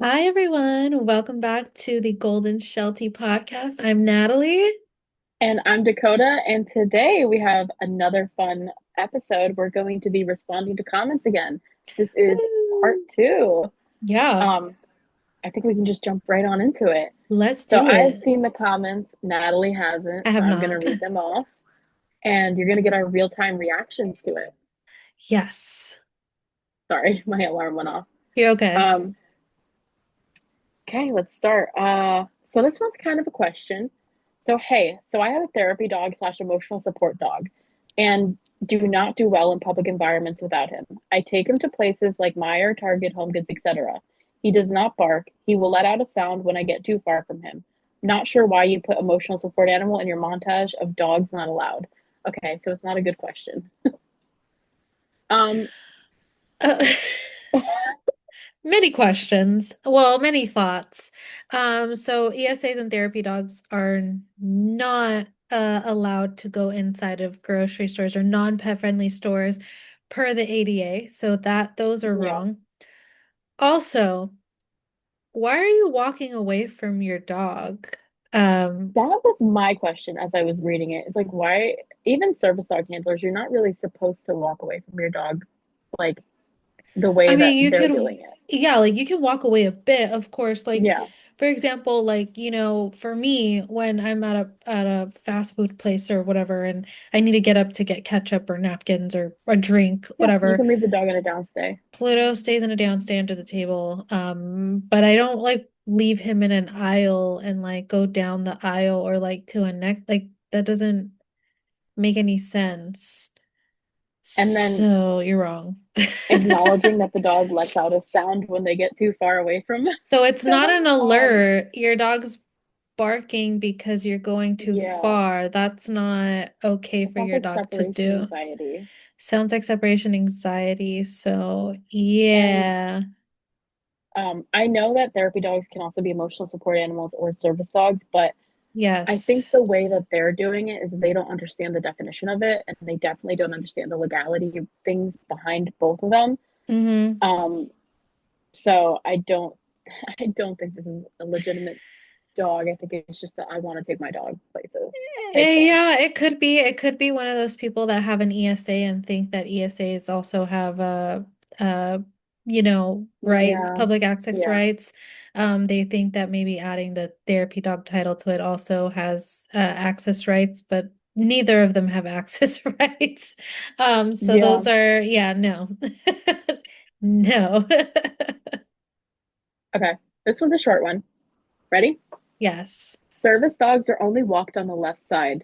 Hi, everyone. Welcome back to the Golden Sheltie podcast. I'm Natalie. And I'm Dakota, and today we have another fun episode. We're going to be responding to comments again. This is part Woo! two. Yeah, Um, I think we can just jump right on into it. let's So do I've it. seen the comments, Natalie I hasn't, so have I'm going to not. read them off, and you're going to get our real-time reactions to it. Yes, Sorry, my alarm went off. you're okay. Um, okay, let's start. So this one's kind of a question. So I have a therapy dog slash emotional support dog and do not do well in public environments without him. I take him to places like Meijer, Target, Home Goods, etc. He does not bark. He will let out a sound when I get too far from him. Not sure why you put emotional support animal in your montage of dogs not allowed. Okay, so it's not a good question. Um, Uh, many questions. Well, many thoughts. So ESAs and therapy dogs are not allowed to go inside of grocery stores or non-pet friendly stores per the ADA. So that those are yeah, wrong. Also, why are you walking away from your dog? Um, that was my question as I was reading it. It's like, why, even service dog handlers, you're not really supposed to walk away from your dog like the I way that mean, you they're could, doing it. yeah, like you can walk away a bit, of course. Like, Yeah. for example, like, for me, when I'm at a fast food place or whatever, and I need to get up to get ketchup or napkins or a drink, Yeah, you whatever, can leave the dog in a downstay. Pluto stays in a downstay under the table. But I don't like leave him in an aisle and like go down the aisle or like to a neck. Like that doesn't make any sense. And then So you're wrong. acknowledging that the dog lets out a sound when they get too far away from So it's not them. an alert. Your dog's barking because you're going too Yeah, far. That's not okay it for sounds your like dog to separation do. anxiety. Sounds like separation anxiety. So And yeah. I know that therapy dogs can also be emotional support animals or service dogs, but I Yes. think the way that they're doing it is they don't understand the definition of it, and they definitely don't understand the legality of things behind both of them. Mm-hmm. Um, so I don't think this is a legitimate dog. I think it's just that I want to take my dog places type thing. Yeah, it could be. It could be one of those people that have an ESA and think that ESAs also have uh, rights, Yeah, public access yeah. rights. They think that maybe adding the therapy dog title to it also has access rights, but neither of them have access rights. So Yeah. those are, yeah, no. No. Okay. This one's a short one. Ready? Yes. Service dogs are only walked on the left side.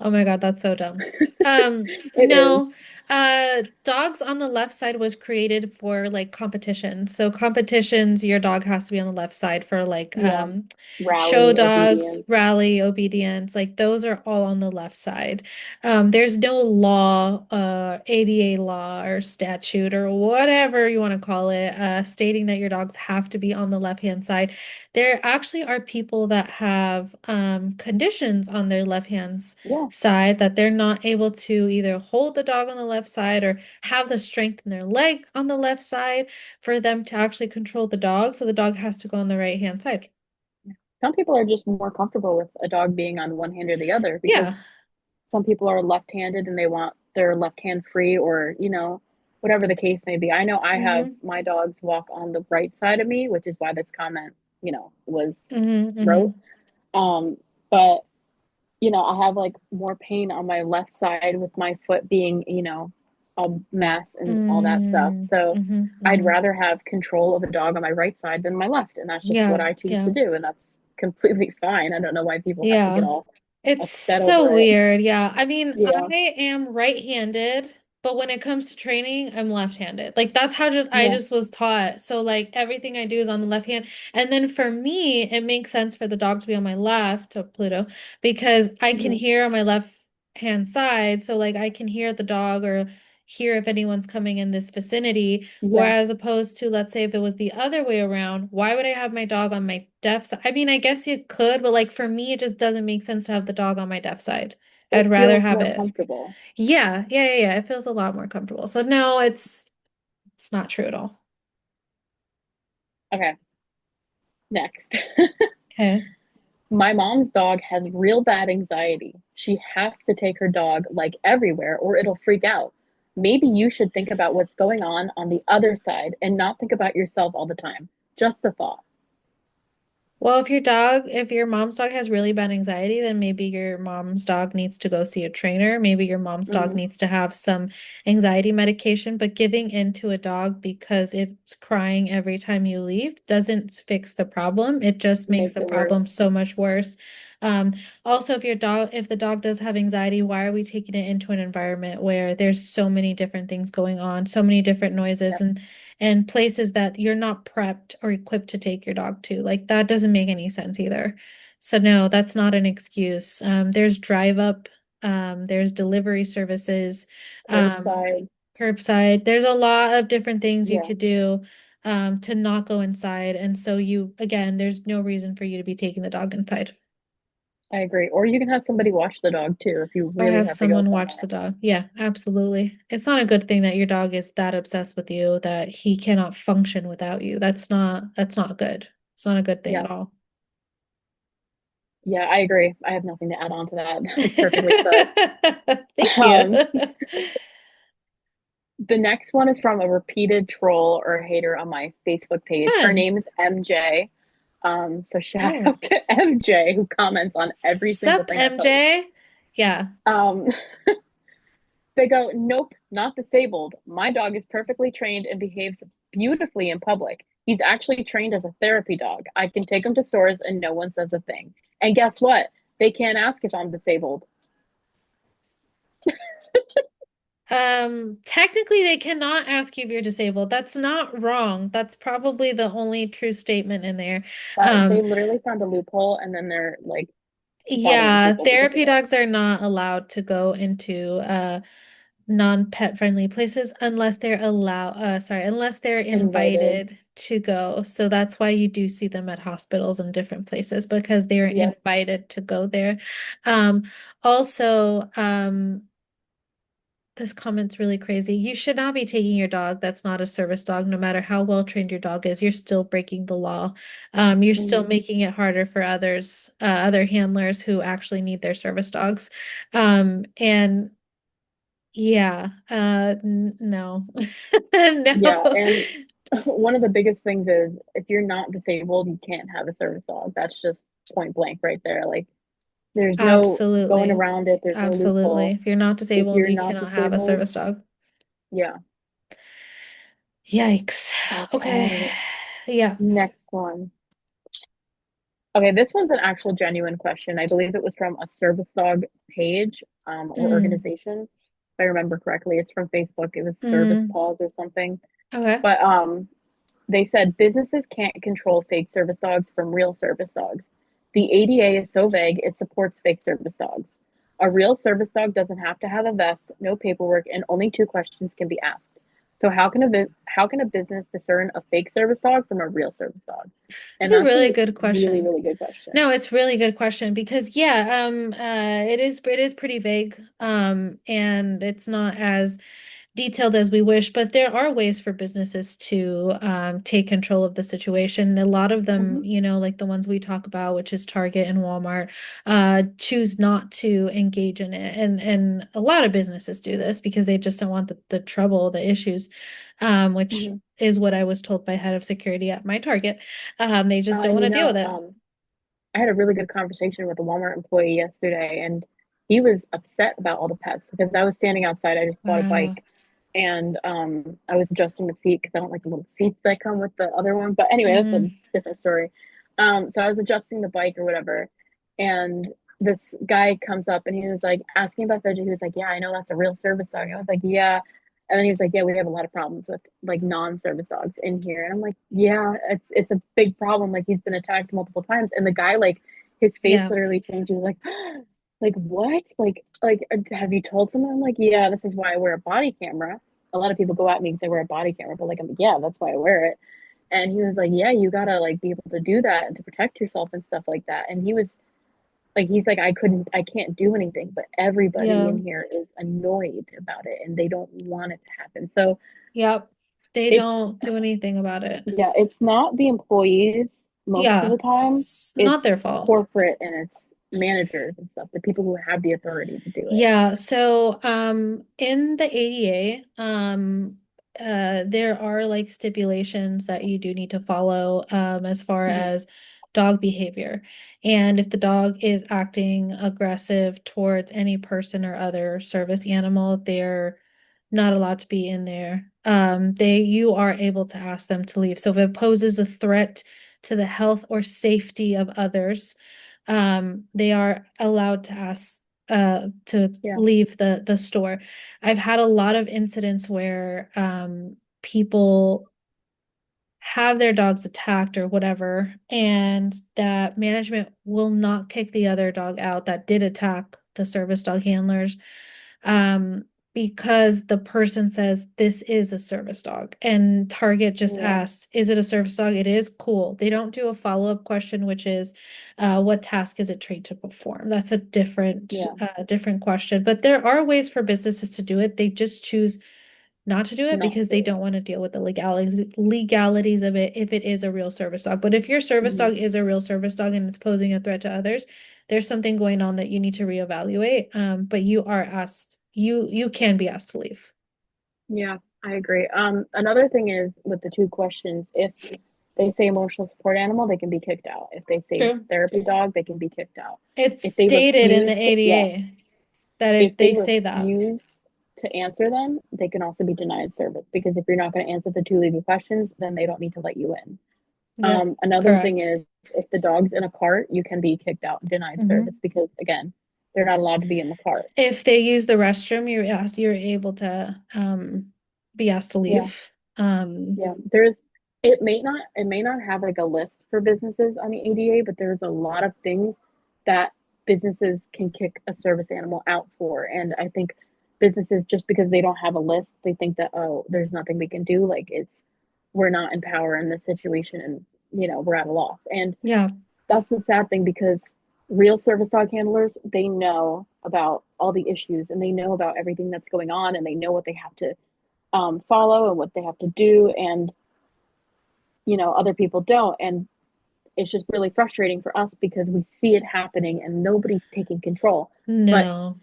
Oh my God, that's so dumb. It is. No, dogs on the left side was created for like competition. So competitions, your dog has to be on the left side for like Yeah. show Rally, dogs, obedience. rally, obedience, like those are all on the left side. There's no law, ADA law or statute or whatever you want to call it, stating that your dogs have to be on the left-hand side. There actually are people that have conditions on their left hands Yeah. side that they're not able to either hold the dog on the left side or have the strength in their leg on the left side for them to actually control the dog. So the dog has to go on the right hand side. Some people are just more comfortable with a dog being on one hand or the other because Yeah. some people are left-handed and they want their left hand free or, whatever the case may be. I know I have Mm-hmm. my dogs walk on the right side of me, which is why this comment, was Mm-hmm. wrote. Mm-hmm. Um, but I have like more pain on my left side with my foot being, a mess and all that stuff. Mm-hmm. So Mm-hmm. I'd Mm-hmm. rather have control of a dog on my right side than my left. And that's just what Yeah. I choose Yeah. to do. And that's completely fine. I don't know why people have to get Yeah. all It's upset so over it. weird. Yeah. I mean, Yeah. I am right-handed, but when it comes to training, I'm left-handed. Like that's how just I Yeah. just was taught. So like everything I do is on the left hand. And then for me, it makes sense for the dog to be on my left, to Pluto, because I can Hmm. hear on my left hand side. So like I can hear the dog or hear if anyone's coming in this vicinity. Yeah. Whereas opposed to, let's say if it was the other way around, why would I have my dog on my deaf side? I mean, I guess you could, but like for me, it just doesn't make sense to have the dog on my deaf side. I'd It rather feels have more it. comfortable. Yeah, yeah, yeah, yeah. It feels a lot more comfortable. So no, it's not true at all. Okay, next. Okay. My mom's dog has real bad anxiety. She has to take her dog like everywhere or it'll freak out. Maybe you should think about what's going on the other side and not think about yourself all the time. Just a thought. Well, if your mom's dog has really bad anxiety, then maybe your mom's dog needs to go see a trainer. Maybe your mom's dog Hmm. needs to have some anxiety medication, but giving in to a dog because it's crying every time you leave doesn't fix the problem. It just makes Makes the it worse. problem so much worse. Um, Also, if the dog does have anxiety, why are we taking it into an environment where there's so many different things going on, so many different noises Yep, and places that you're not prepped or equipped to take your dog to. Like that doesn't make any sense either. So no, that's not an excuse. There's drive up, there's delivery services, um, curbside. curbside. There's a lot of different things you Yeah, could do to not go inside. And so again, there's no reason for you to be taking the dog inside. I agree. Or you can have somebody watch the dog too if you Or really have have to go someone watch the somewhere. dog. Yeah, absolutely. It's not a good thing that your dog is that obsessed with you that he cannot function without you. That's not good. It's not a good thing Yeah, at all. yeah, I agree. I have nothing to add on to that. It's perfectly said. Thank you. Um, The next one is from a repeated troll or hater on my Facebook page. Her Fun. name is MJ. So shout Oh. out to MJ who comments on every single Sup, thing I post. MJ? Yeah. Um, they go, nope, not disabled. My dog is perfectly trained and behaves beautifully in public. He's actually trained as a therapy dog. I can take him to stores and no one says a thing. And guess what? They can't ask if I'm disabled. Technically they cannot ask you if you're disabled. That's not wrong. That's probably the only true statement in there. They Um, literally found a loophole and then they're like bothering yeah, people because of therapy it. dogs are not allowed to go into non-pet friendly places unless they're Invited. invited to go. So that's why you do see them at hospitals and different places because they're Yep. invited to go there. Um, also, this comment's really crazy. You should not be taking your dog that's not a service dog, no matter how well trained your dog is. You're still breaking the law. You're still Hmm. making it harder for other handlers who actually need their service dogs. And yeah, no. Yeah, No. and one of the biggest things is if you're not disabled, you can't have a service dog. That's just point blank right there. Like there's no going Absolutely. around it. There's no Absolutely. loophole. If you're not If disabled, you're you not cannot have a disabled, service dog. yeah. Yikes. Okay. Okay. Yeah. Next one. Okay, this one's an actual genuine question. I believe it was from a service dog page or Mm, organization. If I remember correctly, it's from Facebook. It was Service mm, Paws or something. okay. But they said businesses can't control fake service dogs from real service dogs. The ADA is so vague, it supports fake service dogs. A real service dog doesn't have to have a vest, no paperwork, and only two questions can be asked. So how can a business discern a fake service dog from a real service dog? It's And a that's really a good really, question. really good question. No, it's really good question because yeah, it is pretty vague. And it's not as detailed as we wish, but there are ways for businesses to take control of the situation. A lot of them, Mm-hmm. like the ones we talk about, which is Target and Walmart, choose not to engage in it. And a lot of businesses do this because they just don't want the trouble, the issues, which Mm-hmm. is what I was told by head of security at my Target. They just don't want You to deal with know, it. I had a really good conversation with a Walmart employee yesterday, and he was upset about all the pets because I was standing outside. I just bought a Wow. bike, and I was adjusting the seat because I don't like the little seats that come with the other one. But anyway, that's a Mm, different story. So I was adjusting the bike or whatever, and this guy comes up and he was like asking about veggie. He was like, "Yeah, I know that's a real service dog." I was like, "Yeah." And then he was like, "Yeah, we have a lot of problems with like non-service dogs in here." And I'm like, "Yeah, it's a big problem. Like he's been attacked multiple times." And the guy like his face yeah. literally changed. He was like, "Like what? Like have you told someone?" I'm like, "Yeah, this is why I wear a body camera." A lot of people go at me because I wear a body camera, but like I'm like, "Yeah, that's why I wear it." And he was like, "Yeah, you gotta like be able to do that and to protect yourself and stuff like that." And he was like, he's like, I can't do anything, but everybody Yeah. in here is annoyed about it and they don't want it to happen. So Yep. They It's don't do anything about it. Yeah, it's not the employees most of Yeah, the time. it's It's not their fault. corporate and it's managers and stuff, the people who have the authority to do it. Yeah, so in the ADA, there are like stipulations that you do need to follow as far Hmm. as dog behavior. And if the dog is acting aggressive towards any person or other service animal, they're not allowed to be in there. You are able to ask them to leave. So if it poses a threat to the health or safety of others, they are allowed to ask to Yeah. leave the store. I've had a lot of incidents where people have their dogs attacked or whatever, and that management will not kick the other dog out that did attack the service dog handlers, um, because the person says this is a service dog. And Target just Yeah. asks, is it a service dog? It is cool. They don't do a follow-up question, which is, what task is it trained to perform? That's a Yeah. different question. But there are ways for businesses to do it. They just choose not to do it Not because they to. don't want to deal with the legalities of it if it is a real service dog. But if your service Hmm. dog is a real service dog and it's posing a threat to others, there's something going on that you need to reevaluate. But you can be asked to leave. Yeah, I agree. Another thing is with the two questions, if they say emotional support animal, they can be kicked out. If they say True. therapy dog, they can be kicked out. It's If they stated in the refuse to, yeah, ADA that if if they they say that, refuse to answer them, they can also be denied service because if you're not going to answer the two legal questions, then they don't need to let you in. yep, Another thing correct. is if the dog's in a cart, you can be kicked out and denied service Hmm. because again, they're not allowed to be in the cart. If they use the restroom, you're able to be asked to Yeah. leave. Yeah, it may not have like a list for businesses on the ADA, but there's a lot of things that businesses can kick a service animal out for. And I think businesses just because they don't have a list, they think that oh, there's nothing we can do. Like it's we're not in power in this situation and we're at a loss. And Yeah. that's the sad thing because real service dog handlers, they know about all the issues and they know about everything that's going on and they know what they have to follow and what they have to do. And other people don't. And it's just really frustrating for us because we see it happening and nobody's taking control. But No.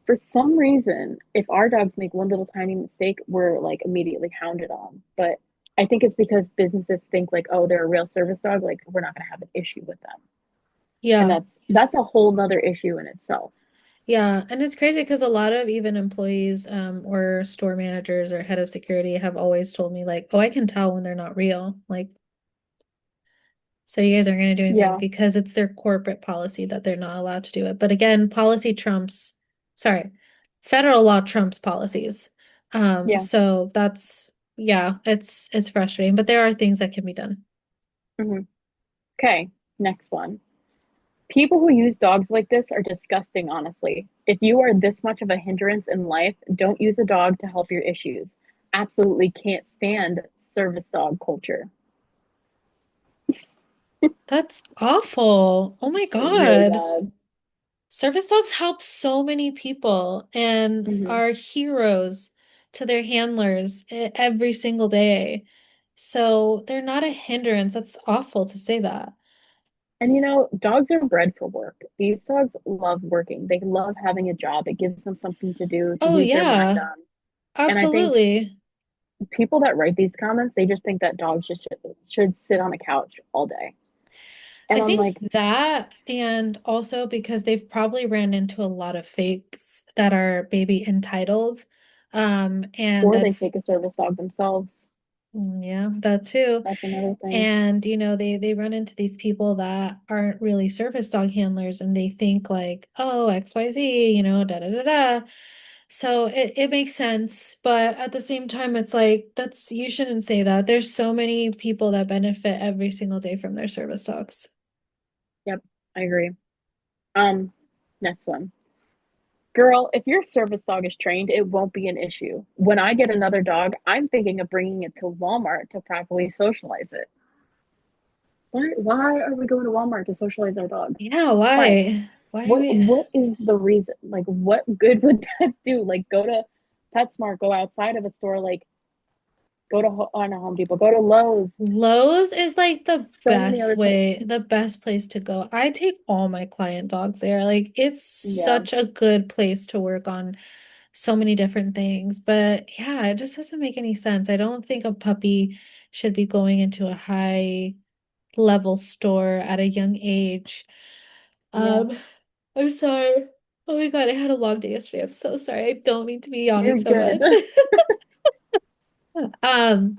for some reason, if our dogs make one little tiny mistake, we're like immediately hounded on. But I think it's because businesses think like, oh, they're a real service dog, like we're not going to have an issue with them. And Yeah. that's a whole nother issue in itself. Yeah, and it's crazy because a lot of even employees or store managers or head of security have always told me like, "Oh, I can tell when they're not real." Like, so you guys aren't going to do anything Yeah, because it's their corporate policy that they're not allowed to do it. But again, policy trumps, sorry, federal law trumps policies. yeah. So that's yeah, it's frustrating, but there are things that can be done. Hmm. Okay, next one. People who use dogs like this are disgusting, honestly. If you are this much of a hindrance in life, don't use a dog to help your issues. Absolutely can't stand service dog culture. That's awful. Oh my Really God. bad. Service dogs help so many people and Hmm. are heroes to their handlers every single day. So they're not a hindrance. That's awful to say that. And dogs are bred for work. These dogs love working. They love having a job. It gives them something to do, to Oh, use their mind yeah, on. And I think absolutely. people that write these comments, they just think that dogs just should sit on a couch all day. I And I'm think like, that, and also because they've probably ran into a lot of fakes that are maybe entitled. And or they that's, take a service dog themselves. yeah, that too. That's another thing. And they run into these people that aren't really service dog handlers and they think like, oh, XYZ, da da da da. So it makes sense, but at the same time, it's like that's you shouldn't say that. There's so many people that benefit every single day from their service dogs. Yep, I agree. Um, Next one. Girl, if your service dog is trained, it won't be an issue. When I get another dog, I'm thinking of bringing it to Walmart to properly socialize it. Why are we going to Walmart to socialize our dogs? Yeah, Why? why? Why are we? What is the reason? Like what good would that do? Like go to PetSmart, go outside of a store, like Go to on a Home Depot. Go to Lowe's. Lowe's is like So many other places. the best place to go. I take all my client dogs there. Like it's Yeah, such a good place to work on so many different things. But yeah, it just doesn't make any sense. I don't think a puppy should be going into a high level store at a young age. yeah. Um, I'm sorry. Oh my God, I had a long day yesterday. I'm so sorry. I don't mean to be yawning You're so good. much. Um,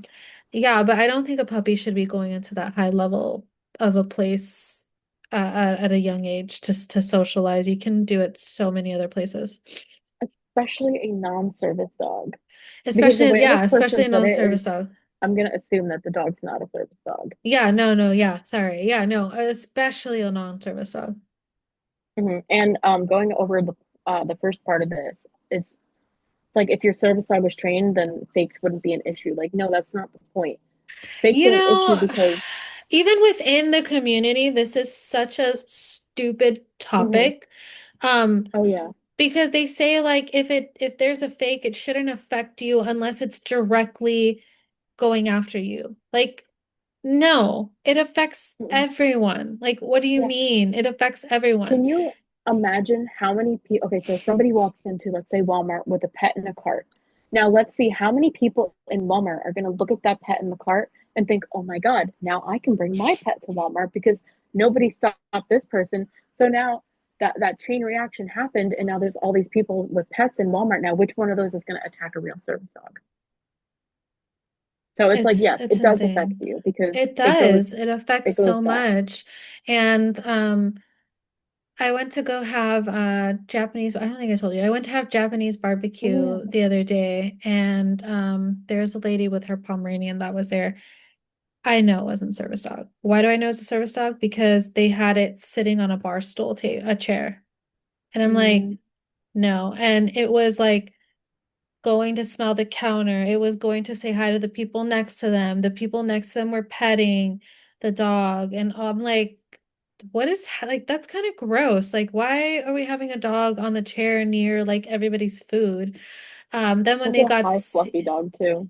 yeah, but I don't think a puppy should be going into that high level of a place at a young age to socialize. You can do it so many other places. Especially a non-service dog. Because the Especially, way yeah, this especially person a put it is, non-service dog. I'm gonna assume that the dog's not a service dog. Yeah, no, no, yeah, sorry. Yeah, no, especially a non-service dog. And going over the first part of this is like if your service dog was trained, then fakes wouldn't be an issue. Like, no, that's not the point. Fakes You are an issue know, because even within the community, this is such a stupid mhm, topic. Um, oh yeah, because they say like if there's a fake, it shouldn't affect you unless it's directly going after you. Like, no, it affects mm-mm, everyone. Like, what do you yeah. mean? It affects everyone. Can you imagine how many people? Okay, so somebody walks into, let's say, Walmart with a pet in a cart. Now, let's see how many people in Walmart are going to look at that pet in the cart and think, oh my God, now I can bring my pet to Walmart because nobody stopped this person. So now that chain reaction happened, and now there's all these people with pets in Walmart. Now, which one of those is going to attack a real service dog? So it's like, yes, It's it does affect insane. you because It it goes does. It affects it goes so fast. much. And I went to go have Japanese, I don't think I told you. I went to have Japanese Oh barbecue yeah. the other day and there's a lady with her Pomeranian that was there. I know it wasn't service dog. Why do I know it's a service dog? Because they had it sitting on a bar stool a chair. And I'm like, Mm, no. And it was like going to smell the counter. It was going to say hi to the people next to them. The people next to them were petting the dog. And I'm like, what is like that's kind of gross. Like, why are we having a dog on the chair near like everybody's food? Then when such they a got high fluffy dog too.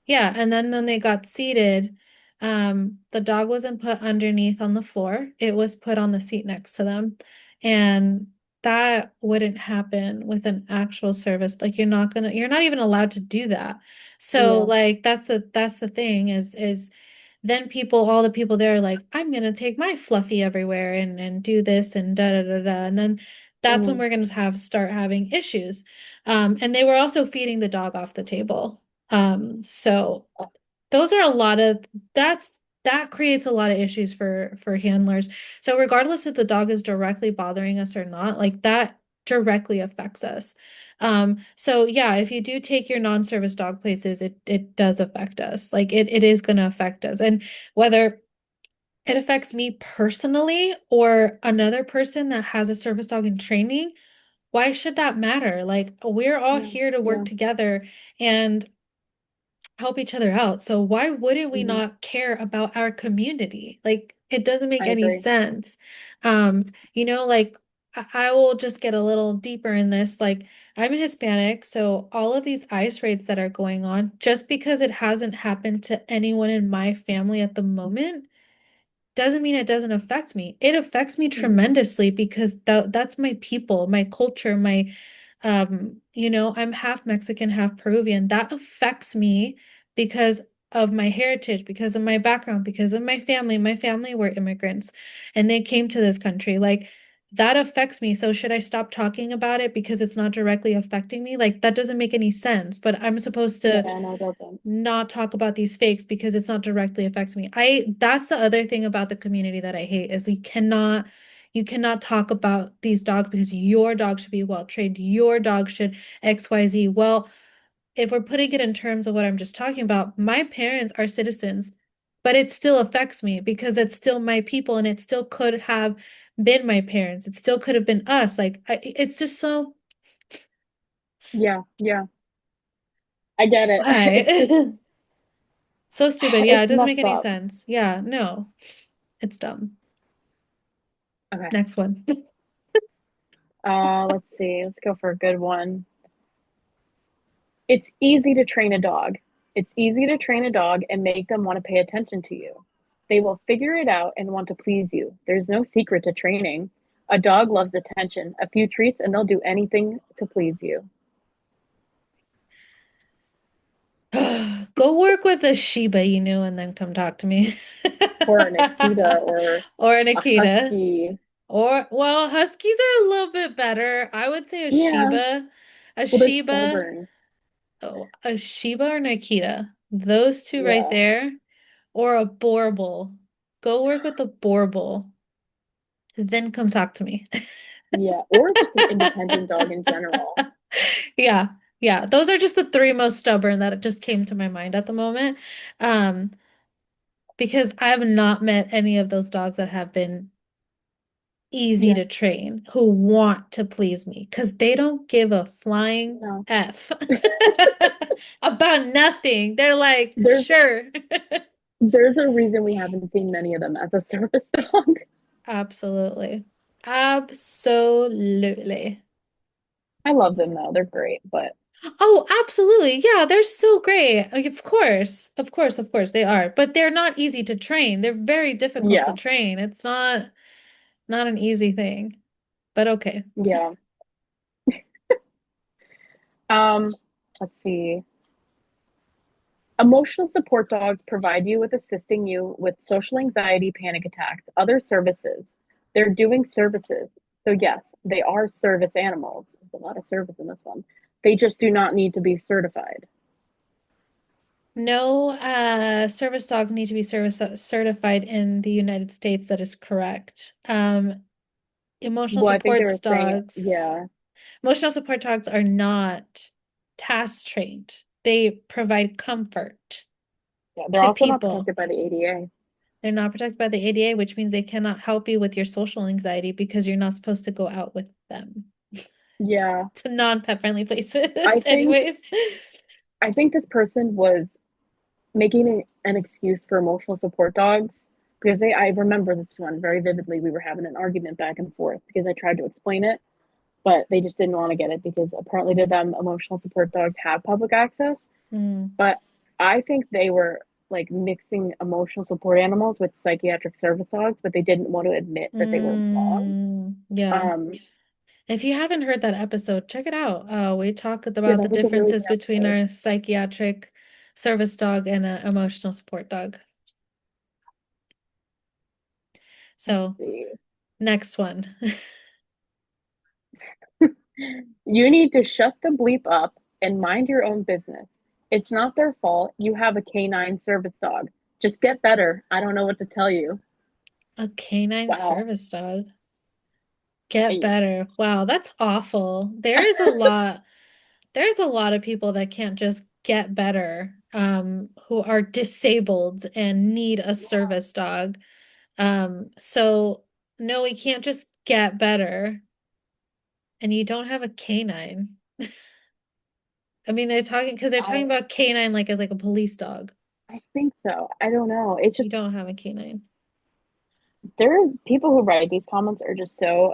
yeah, and then when they got seated, the dog wasn't put underneath on the floor. It was put on the seat next to them. And that wouldn't happen with an actual service. Like you're not even allowed to do that. So Yeah. like that's the thing is then all the people there are like, I'm gonna take my Fluffy everywhere and do this and da da da da. And then that's when Mm. we're gonna start having issues. And they were also feeding the dog off the table. So those are a lot of that creates a lot of issues for handlers. So regardless if the dog is directly bothering us or not, like that directly affects us. So yeah, if you do take your non-service dog places, it does affect us. Like it is going to affect us. And whether it affects me personally or another person that has a service dog in training, why should that matter? Like we're all Yeah. here to work Yeah. together and help each other out. So why wouldn't we Hmm. not care about our community? Like it doesn't make I any agree. sense. Like I will just get a little deeper in this. Like I'm Hispanic, so all of these ICE raids that are going on, just because it hasn't happened to anyone in my family at the moment, doesn't mean it doesn't affect me. It affects me Hmm. tremendously because that's my people, my culture, I'm half Mexican, half Peruvian. That affects me because of my heritage, because of my background, because of my family. My family were immigrants and they came to this country. Like that affects me. So should I stop talking about it because it's not directly affecting me? Like that doesn't make any sense, but I'm supposed to Yeah, no, it doesn't. not talk about these fakes because it's not directly affects me. That's the other thing about the community that I hate is you cannot talk about these dogs because your dog should be well trained. Your dog should XYZ. Well, if we're putting it in terms of what I'm just talking about, my parents are citizens, but it still affects me because it's still my people and it still could have been my parents. It still could have been us. It's just so Yeah, yeah. I get it. It's just why? So stupid. Yeah, it it's doesn't make messed any up. sense. Yeah, no. It's dumb. Okay. Next one. Let's see. Let's go for a good one. It's easy to train a dog. It's easy to train a dog and make them want to pay attention to you. They will figure it out and want to please you. There's no secret to training. A dog loves attention, a few treats, and they'll do anything to please you. Go work with a Shiba Inu and then come talk to me. Or an Akita or Or an a Akita. husky. Or, well, Huskies are a little bit better. I would say a Yeah, Shiba. A well, they're Shiba. stubborn. Oh, a Shiba or an Akita. Those two right Yeah, there. Or a Borbal. Go work with a Borbal. Then come talk to me. yeah. Or just an independent dog in general. Yeah. Yeah. Those are just the three most stubborn that just came to my mind at the moment. Um, because I have not met any of those dogs that have been easy Yeah, to train, who want to please me, because they don't give a flying no. F about nothing. They're like, There's sure. there's a reason we haven't seen many of them as a service dog. Absolutely. Absolutely. I love them though. They're great, but Oh, absolutely. Yeah, they're so great. Like, of course. Of course, of course they are. But they're not easy to train. They're very difficult to yeah, train. It's not an easy thing. But okay. yeah. Um, let's see. Emotional support dogs provide you with assisting you with social anxiety, panic attacks, other services. They're doing services. So yes, they are service animals. There's a lot of service in this one. They just do not need to be certified. No, service dogs need to be service certified in the United States. That is correct. Emotional Well, I think they support were saying, dogs, yeah, emotional support dogs are not task trained. They provide comfort yeah, they're to also not people. protected by the ADA. They're not protected by the ADA, which means they cannot help you with your social anxiety because you're not supposed to go out with them Yeah, to non-pet friendly I places, think anyways. I think this person was making an excuse for emotional support dogs because I remember this one very vividly. We were having an argument back and forth because I tried to explain it, but they just didn't want to get it because apparently to them emotional support dogs have public access. Mm. But I think they were like mixing emotional support animals with psychiatric service dogs, but they didn't want to admit that they were wrong. Yeah. Um, If you haven't heard that episode, check it out. We talk yeah, about the that was a really differences good between episode. our psychiatric service dog and an emotional support dog. Let's So, see. next one. You need to shut the bleep up and mind your own business. It's not their fault. You have a canine service dog. Just get better. I don't know what to tell you. A canine Wow. service dog. Get I, better. Wow, that's awful. There's a lot of people that can't just get better, who are disabled and need a service dog. So no, we can't just get better. And you don't have a canine. I mean, they're talking I, about canine like as like a police dog. I think so. I don't know. It's You just don't have a canine. there are people who write these comments are just so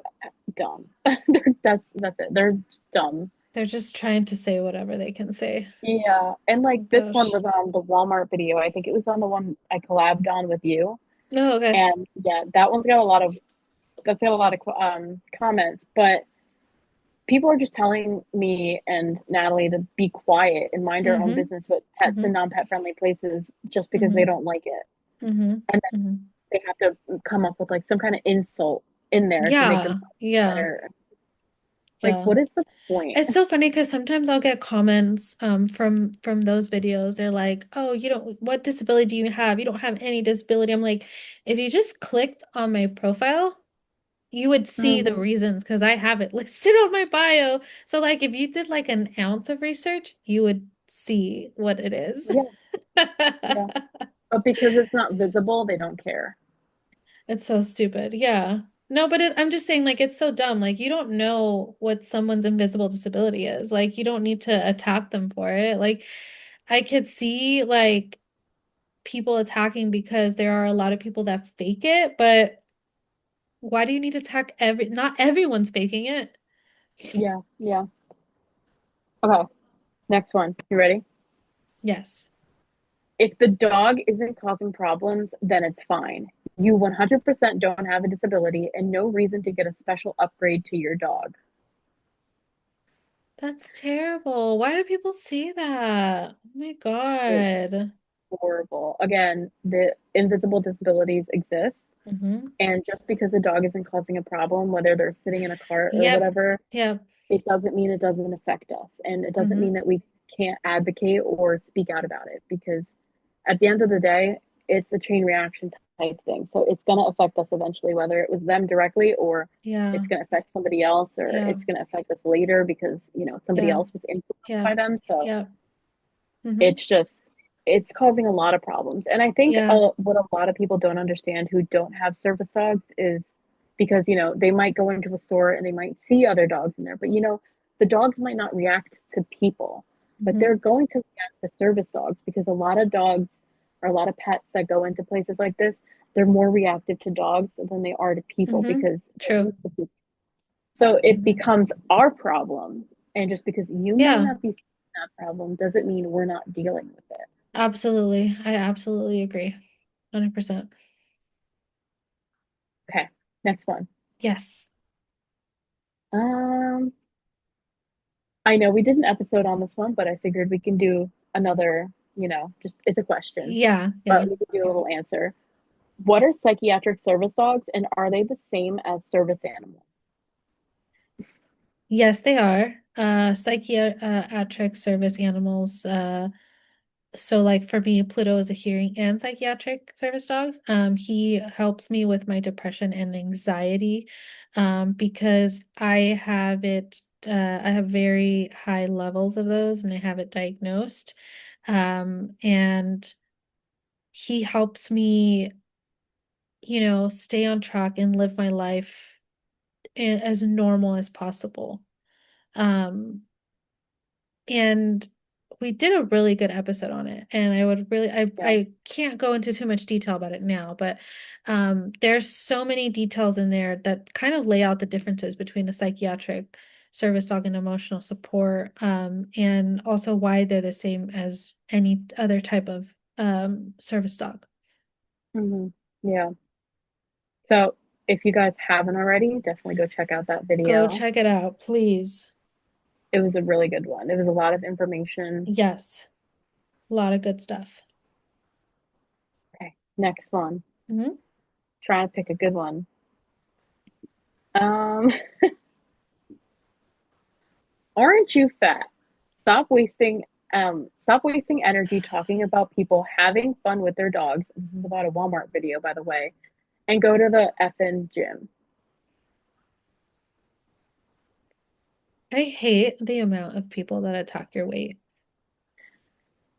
dumb. That's it. They're just dumb. They're just trying to say whatever they can say. Yeah, and Oh like this one gosh. was on the Walmart video. I think it was on the one I collabed on with you. No, okay. And yeah, that one's got a lot of that's got a lot of comments, but people are just telling me and Natalie to be quiet and mind our own Mm-hmm. business with pets Mm-hmm. in non-pet friendly places just because they Mm-hmm. don't like it. Mm-hmm. And then Mm-hmm. they have to come up with like some kind of insult in there to make Yeah. themselves Yeah. better. Like, Yeah. what is the point? It's so funny because sometimes I'll get comments from those videos. They're like, "Oh, you don't what disability do you have? You don't have any disability." I'm like, if you just clicked on my profile, you would see the Mm-hmm. reasons because I have it listed on my bio. So like if you did like an ounce of research, you would see what it is. Yeah, yeah. But because it's not visible, they don't care. It's so stupid. Yeah. No, but I'm just saying, like, it's so dumb. Like, you don't know what someone's invisible disability is. Like, you don't need to attack them for it. Like, I could see, like, people attacking because there are a lot of people that fake it, but why do you need to attack not everyone's faking it. Yeah, yeah. Okay, next one. You ready? Yes. If the dog isn't causing problems, then it's fine. You 100% don't have a disability and no reason to get a special upgrade to your dog. That's terrible. Why would people say that? Oh my It's God. horrible. Again, the invisible disabilities exist. Hmm. And just because a dog isn't causing a problem, whether they're sitting in a cart or Yep. whatever, Yep. it doesn't mean it doesn't affect us. And it doesn't Hmm. mean that we can't advocate or speak out about it because at the end of the day, it's a chain reaction type thing. So it's going to affect us eventually, whether it was them directly or Yeah. it's going to affect somebody else or Yeah. it's going to affect us later because, you know, somebody Yeah. else was influenced Yeah. by them. So Yeah. Hmm. it's just, it's causing a lot of problems. And I think Yeah. what a lot of people don't understand who don't have service dogs is because, you know, they might go into a store and they might see other dogs in there, but, you know, the dogs might not react to people, but they're Hmm. going to react to service dogs because a lot of dogs or a lot of pets that go into places like this, they're more reactive to dogs than they are to people Hmm. because they're True. used to people. So it Hmm. becomes our problem. And just because you might Yeah. not be seeing that problem doesn't mean we're not dealing with it. Absolutely. I absolutely agree. 100%. Okay, next one. Yes. Um, I know we did an episode on this one, but I figured we can do another, you know, just it's a question, Yeah. Yeah. but we could do a little answer. What are psychiatric service dogs and are they the same as service animals? Yes, they are. Psychiatric service animals. So like for me, Pluto is a hearing and psychiatric service dog. He helps me with my depression and anxiety, because I have very high levels of those and I have it diagnosed. And he helps me, stay on track and live my life as normal as possible. Um, and we did a really good episode on it. And I would really, Yeah. I can't go into too much detail about it now, but there's so many details in there that kind of lay out the differences between a psychiatric service dog and emotional support, and also why they're the same as any other type of service dog. Hmm. Yeah. So if you guys haven't already, definitely go check out that Go video. check it out, please. It was a really good one. It was a lot of information. Yes, a lot of good stuff. Okay, next one. Hmm. Trying to pick a good one. Um, aren't you fat? Stop wasting energy talking about people having fun with their dogs. This is about a Walmart video, by the way, and go to the effing gym. I hate the amount of people that attack your weight,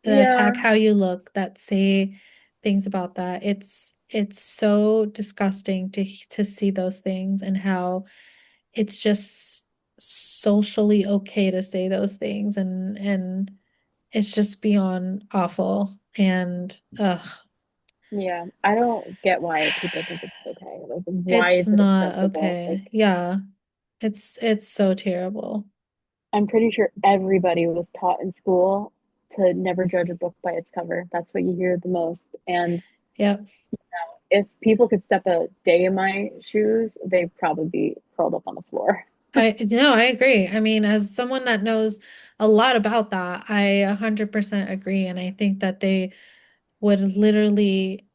that Yeah, attack how you look, that say things about that. It's so disgusting to see those things and how it's just socially okay to say those things, and it's just beyond awful. And yeah. I don't get why people think it's okay. Like, why it's is it not acceptable? okay. Like, Yeah, it's so terrible. I'm pretty sure everybody was taught in school to never judge a book by its cover. That's what you hear the most. And Yep. if people could step a day in my shoes, they'd probably be curled up on the floor. I agree. I mean, as someone that knows a lot about that, I 100% agree. And I think that they would literally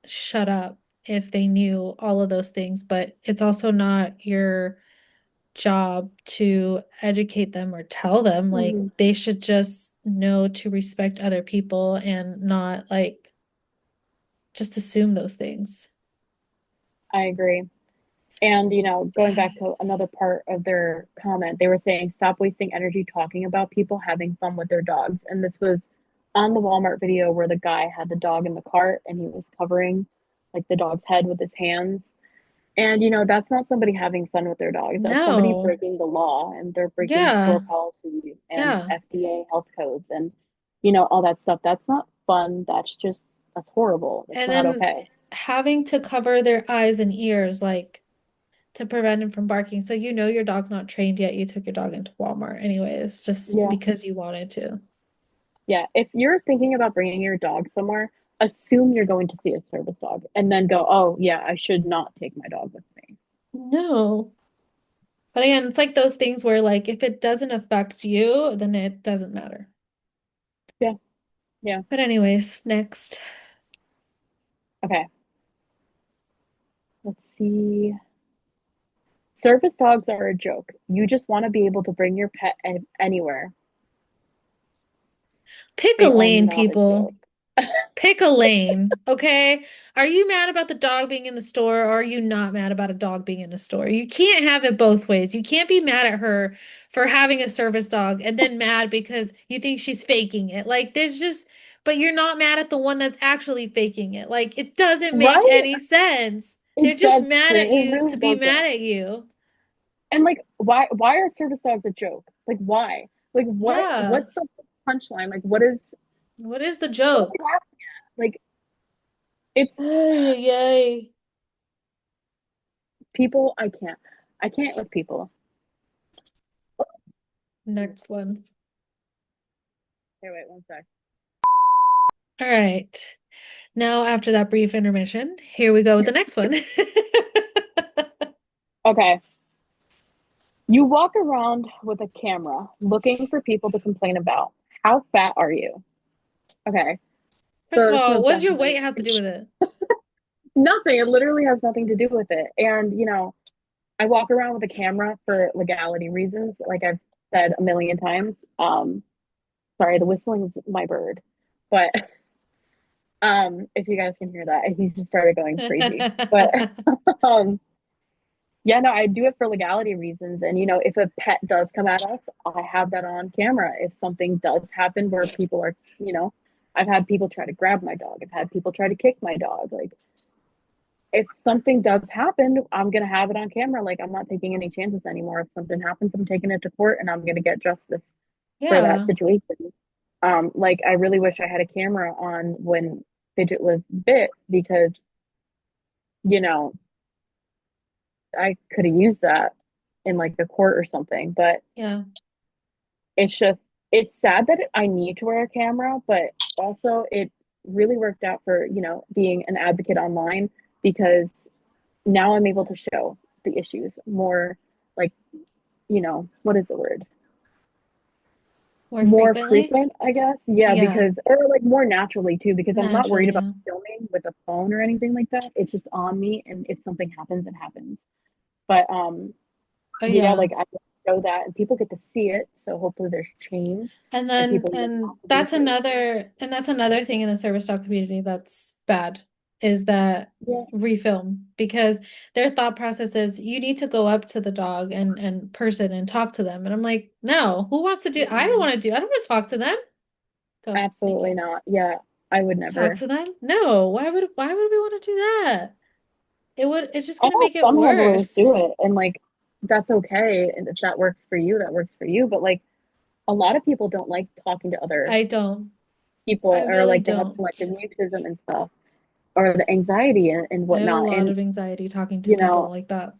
shut up if they knew all of those things. But it's also not your job to educate them or tell them. Like, Hmm. they should just know to respect other people and not like just assume those things. I agree. And, you know, going back to another part of their comment, they were saying, stop wasting energy talking about people having fun with their dogs. And this was on the Walmart video where the guy had the dog in the cart and he was covering like the dog's head with his hands. And, you know, that's not somebody having fun with their dogs. That's somebody No. breaking the law and they're breaking store Yeah. policy and Yeah. FDA health codes and, you know, all that stuff. That's not fun. That's horrible. That's And not then okay. having to cover their eyes and ears, like, to prevent him from barking. So your dog's not trained yet. You took your dog into Walmart anyways, just Yeah. because you wanted to. Yeah, if you're thinking about bringing your dog somewhere, assume you're going to see a service dog and then go, oh, yeah, I should not take my dog with me. No. But again, it's like those things where like if it doesn't affect you, then it doesn't matter. Yeah, yeah. But anyways, next. Okay, let's see. Service dogs are a joke. You just want to be able to bring your pet anywhere. Pick a They are lane, not a people. joke. Pick a lane, okay? Are you mad about the dog being in the store or are you not mad about a dog being in the store? You can't have it both ways. You can't be mad at her for having a service dog and then mad because you think she's faking it. Like, there's just, but you're not mad at the one that's actually faking it. Like, it doesn't make Right? any sense. They're It just does. mad at It you really to be doesn't. mad at you. And like, why are service dogs a joke? Like, why? Like, Yeah. what's the punchline? Like, what is What is the what are we joke? laughing at? Like, it's Ay, ay, ay. people. I can't with people. Next one. Okay, wait one sec. All right. Now, after that brief intermission, here we go with the next one. Okay, you walk around with a camera looking for people to complain about. How fat are you? Okay, First of so this all, one's what does your definitely weight have to do with it? nothing. It literally has nothing to do with it. And I walk around with a camera for legality reasons, like I've said a million times. Sorry, the whistling is my bird, but if you guys can hear that, he just started going crazy. But um, yeah, no, I do it for legality reasons. And if a pet does come at us, I have that on camera. If something does happen where people are, I've had people try to grab my dog. I've had people try to kick my dog. Like if something does happen, I'm gonna have it on camera. Like I'm not taking any chances anymore. If something happens, I'm taking it to court and I'm gonna get justice for that Yeah. situation. Like I really wish I had a camera on when Fidget was bit because, you know, I could have used that in like the court or something. But Yeah. it's just it's sad that I need to wear a camera, but also it really worked out for, being an advocate online because now I'm able to show the issues more like, what is the word? More More frequently? frequent, I guess. Yeah, Yeah. because or like more naturally too, because I'm not worried Naturally, about yeah. filming with a phone or anything like that. It's just on me and if something happens, it happens. But Oh, yeah, yeah. like I show that and people get to see it, so hopefully there's change And and then, people know and not to do that's things. another thing in the service dog community that's bad is that Yeah. refilm because their thought process is you need to go up to the dog and person and talk to them. And I'm like, no, who wants to do? Mm-mm. I don't want to talk to them. Go, thank Absolutely you. not. Yeah, I would Talk never. to them? No, why would we want to do that? It's just I gonna know make it some handlers worse. do it and like that's okay. And if that works for you, that works for you. But like a lot of people don't like talking to other I don't. I people or really like they have don't. selective mutism and stuff or the anxiety and I have a whatnot. lot And, of anxiety talking to you people know, like that.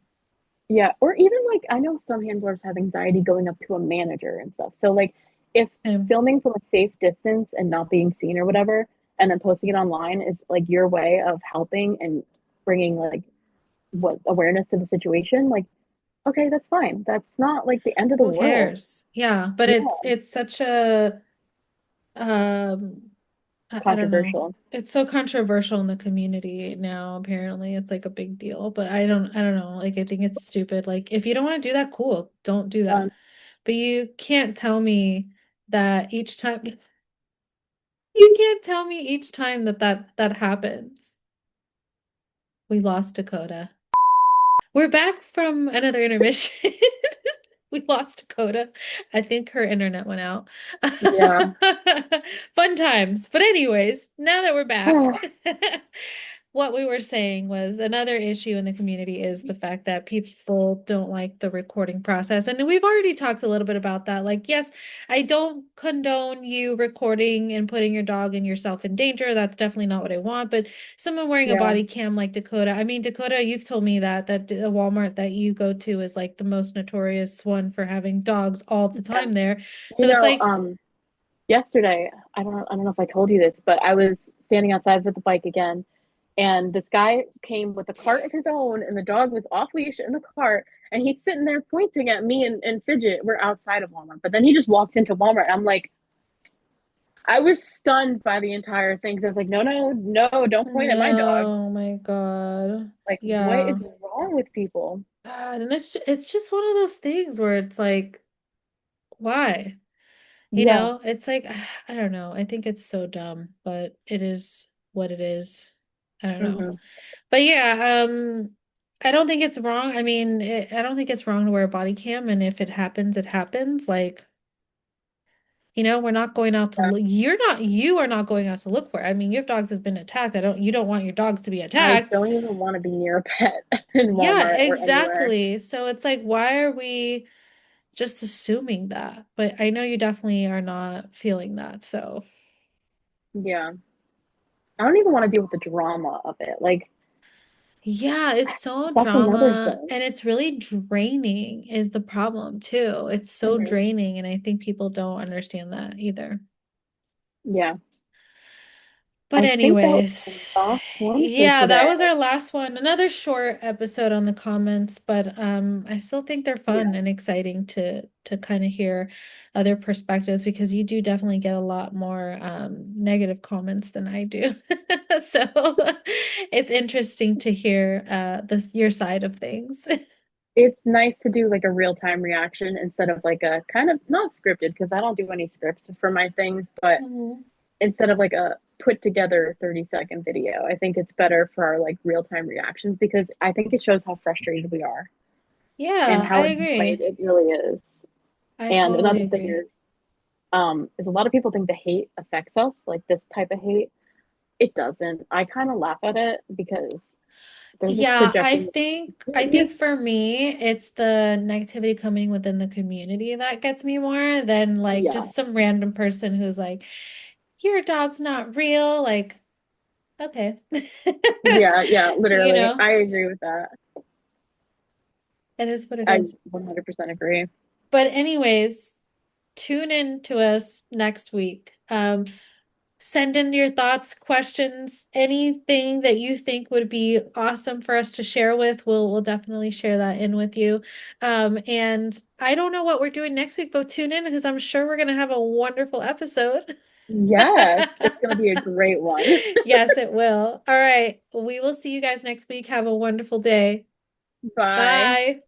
yeah, or even like I know some handlers have anxiety going up to a manager and stuff. So like if Same. filming from a safe distance and not being seen or whatever, and then posting it online is like your way of helping and bringing like what awareness to the situation, like okay, that's fine. That's not like the end of the Who world. cares? Yeah, but Yeah, it's such a um I don't know. controversial. It's so controversial in the community now, apparently. It's like a big deal, but I don't know. Like I think it's stupid. Like if you don't want to do that, cool. Don't do that. Um, But you can't tell me that each time you can't tell me each time that happens. We lost Dakota. We're back from another intermission. We lost Dakota. I think her internet went out. yeah. Fun times. But anyways, now that we're back, what we were saying was another issue in the community is the fact that people don't like the recording process. And we've already talked a little bit about that. Like, yes, I don't condone you recording and putting your dog and yourself in danger. That's definitely not what I want. But someone wearing a Yeah. body cam like Dakota. I mean, Dakota, you've told me that the Walmart that you go to is like the most notorious one for having dogs all the Yeah. time there. You So it's know, like, yesterday, I don't know if I told you this, but I was standing outside with the bike again, and this guy came with a cart of his own, and the dog was off leash in the cart, and he's sitting there pointing at me and Fidget. We're outside of Walmart, but then he just walks into Walmart. And I'm like, I was stunned by the entire thing. So I was like, no, no, no, don't point at my dog. No, my God. Like, what Yeah. is wrong with people? God, and it's just one of those things where it's like, why? Yeah. It's like I don't know. I think it's so dumb, but it is what it is. I don't know. Hmm. But yeah, I don't think it's wrong. I mean, I don't think it's wrong to wear a body cam, and if it happens, it happens. Like, we're not going out to Yeah. look. You are not going out to look for it. I mean, your dogs has been attacked. You don't want your dogs to be I attacked. don't even want to be near a pet in Yeah, Walmart or anywhere. exactly. So it's like, why are we just assuming that? But I know you definitely are not feeling that. So Yeah. I don't even want to deal with the drama of it. Like, yeah, it's so that's another drama thing. and it's really draining is the problem too. It's so Hmm. draining and I think people don't understand that either. Yeah. But I think that was the anyways, last one for yeah, that today. was our last one. Another short episode on the comments, but I still think they're fun Yeah. and exciting to kind of hear other perspectives because you do definitely get a lot more negative comments than I do. So it's interesting to hear this your side of things. It's nice to do like a real time reaction instead of like a kind of not scripted because I don't do any scripts for my things, but Mhm. instead of like a put together 30-second video, I think it's better for our like real time reactions because I think it shows how frustrated we are and Yeah, I how annoyed agree. it really is. I And totally another thing agree. is a lot of people think the hate affects us, like this type of hate. It doesn't. I kind of laugh at it because they're just Yeah, projecting I think negativities. for me, it's the negativity coming within the community that gets me more than like Yeah. just some random person who's like, your dog's not real. Like, okay. Yeah, yeah, You literally. know, I agree with that. it is what it I is. 100% agree. But anyways, tune in to us next week. Send in your thoughts, questions, anything that you think would be awesome for us to share with. We'll definitely share that in with you. And I don't know what we're doing next week, but tune in because I'm sure we're gonna have a wonderful episode. Yes, it's going to be a great one. Yes, it will. All right. We will see you guys next week. Have a wonderful day. Bye. Bye.